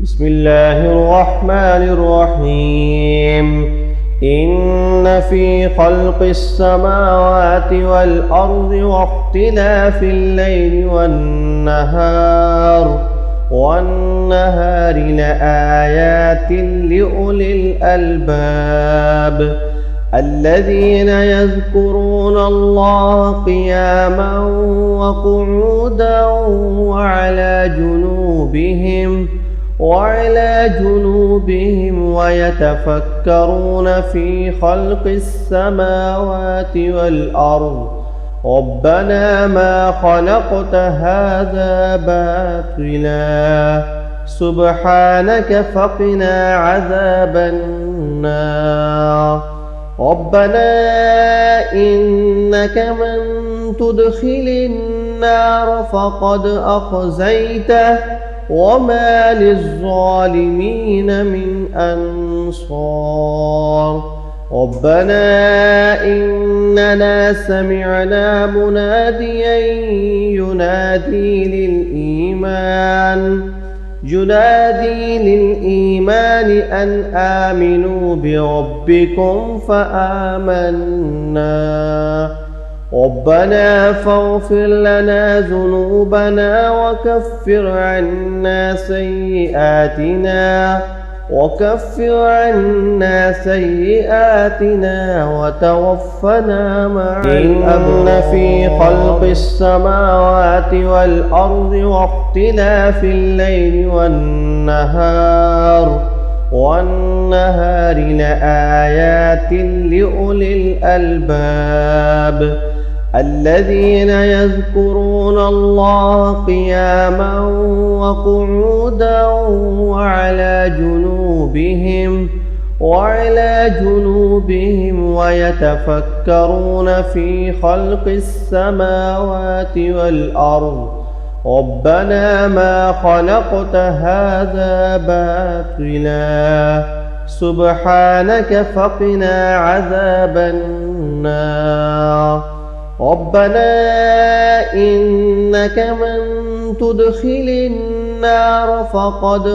بسم الله الرحمن الرحيم إن في خلق السماوات والأرض واختلاف الليل والنهار لآيات لأولي الألباب الذين يذكرون الله قياما وقعودا وعلى جنوبهم ويتفكرون في خلق السماوات والأرض ربنا ما خلقت هذا باطلا سبحانك فقنا عذاب النار ربنا إنك من تدخل النار فقد أخزيته وما للظالمين من أنصار ربنا إننا سمعنا مناديا ينادي للإيمان أن آمنوا بربكم فآمنا ربنا فاغفر لنا ذنوبنا وكفر عنا سيئاتنا وتوفنا مع الأبرار إن في خلق السماوات والأرض واختلاف الليل والنهار لآيات لأولي الألباب الذين يذكرون الله قياما وقعودا وعلى جنوبهم ويتفكرون في خلق السماوات والأرض ربنا ما خلقت هذا باطلا سبحانك فقنا عذاب النار ربنا إنك من تدخل النار فقد